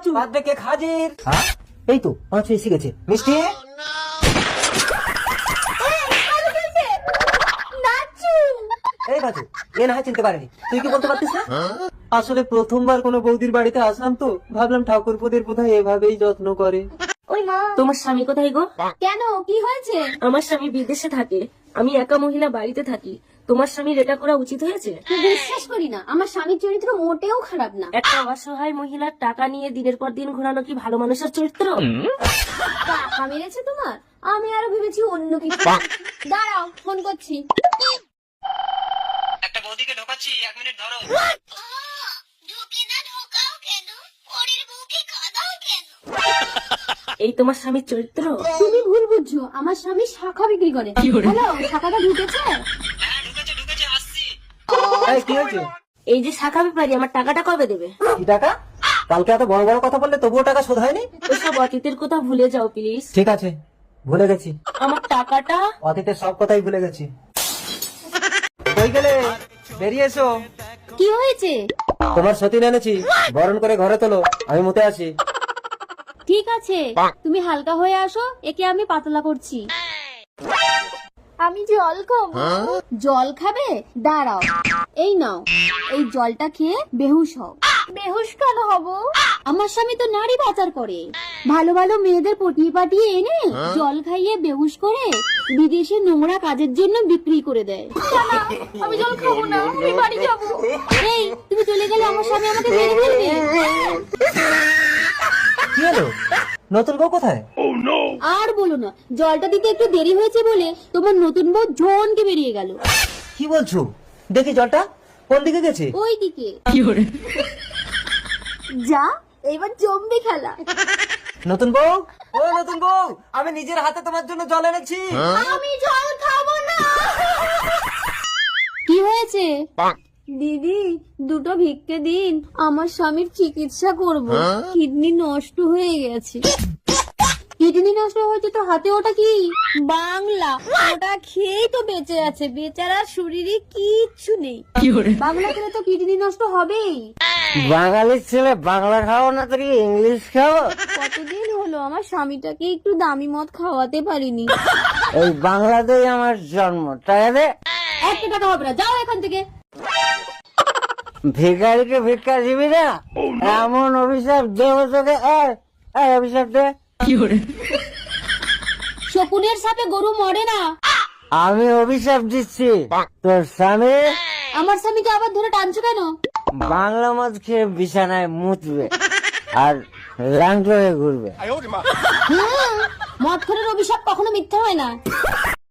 পাঁচু birthday cake হাজির। হ্যাঁ এই তো পাঁচু এসে গেছে। মিষ্টি এই পাঁচু, এ না হয় চিনতে পারেনি, তুই কি বলতে পারতিস না? আসলে প্রথমবার কোনো বৌদির বাড়িতে আসলাম তো ভাবলাম ঠাকুরপোদের বোধহয় এভাবেই যত্ন করে। ওই মা, তোমার স্বামী কোথায় গো? কেন কি হয়েছে? আমার স্বামী বিদেশে থাকে, আমি একা মহিলা বাড়িতে থাকি। তোমার স্বামীর এটা করা উচিত হয়েছে? বিশ্বাস করি না, আমার স্বামীর চরিত্র মোটেও খারাপ না। একটা অসহায় মহিলার টাকা নিয়ে দিনের পর দিন ঘোরানো কি ভালো মানুষের চরিত্র? টাকা মেরেছে তোমার? আমি আরো ভেবেছি অন্য কিছু। দাঁড়াও, ফোন করছি। একটা বৌদিকে ঢোকাচ্ছি, 1 মিনিট ধরো। এই তোমার স্বামীর চরিত্র? তুমি ভুল বুঝছো, আমার স্বামী শাখা বিক্রি করে। হ্যালো, শাখাটা ঢুকেছে? হ্যাঁ ঢুকেছে, আসছি। এই কি হয়েছে? এই যে শাখা ব্যাপারী, আমার টাকাটা কবে দেবে? কি টাকা? কালকে এত বড় বড় কথা বললে তবুও টাকা শোধ হয়নি? ওসব অতীতের কথা ভুলে যাও প্লিজ। ঠিক আছে, ভুলে গেছি। আমার টাকাটা? অতীতের সব কথাই ভুলে গেছি। কই গেলে? বেরিয়ে এসো। কি হয়েছে? তোমার সতীন এনেছি, বরণ করে ঘরে তোলো, আমি মুতে আসি। ঠিক আছে, তুমি হালকা হয়ে আসো, একে আমি পাতলা করছি। আমি জল খাবো। জল খাবে? দাঁড়াও, এই নাও, এই জলটা খেয়ে বেহুশ হও। বেহুশ কেন হব? আমার স্বামী তো নারী পাচার করে, ভালো ভালো মেয়েদের পটিয়ে পাটিয়ে এনে জল খাইয়ে বেহুশ করে বিদেশে নোংরা কাজের জন্য বিক্রি করে দেয়। আমি জল খাবো না, আমি বাড়ি যাবো। এই, তুমি চলে গেলে আমার স্বামী আমাকে মেরে ফেলবে। কি হলো? নতুন বউ কোথায়? আর বলো না, জলটা দিতে একটু দেরি হয়েছে বলে তোমার নতুন বউ ঝনকে বেরিয়ে গেল। কি বলছো? দেখি জলটা কোন দিকে গেছে? ওই দিকে। যা, এবার জমবে খেলা। নতুন বউ, ও নতুন বউ, আমি নিজের হাতে তোমার জন্য জল এনেছি। আমি জল খাবো না। কি হয়েছে? দিদি, দুটো ভিক্ষে দিন, আমার স্বামীর চিকিৎসা করব। কিডনি নষ্ট হয়ে গেছে। কিডনি নষ্ট হয়েছে তো হাতে ওটা কি? বাংলা। ওটা খেয়েই তো বেঁচে আছে, বেচারার শরীরে কিচ্ছু নেই। বাংলা খেলে তো কিডনি নষ্ট হবেই। বাঙালির ছেলে বাংলা খাও না, তুই ইংলিশ খাও? কতদিন হলো আমার স্বামীটাকে একটু দামি মদ খাওয়াতে পারিনি। এই বাংলাতেই আমার জন্ম, তাই রে? 1 টাকা হবে না, যাও এখান থেকে। ভিখারিকে ভিক্ষা দিবি না? এমন অভিশাপ দেবো তোকে। এই অভিশাপ দে। শকুনের সাপে গরু মরে না। আমি অভিশাপ দিচ্ছি, তোর স্বামী আমার স্বামীকে আবার ধরে টানছো কেন? বাংলা মদ খেয়ে বিছানায় মুতবে আর ল্যাংটো হয়ে ঘুরবে। মদখোরের অভিশাপ কখনো মিথ্যা হয় না।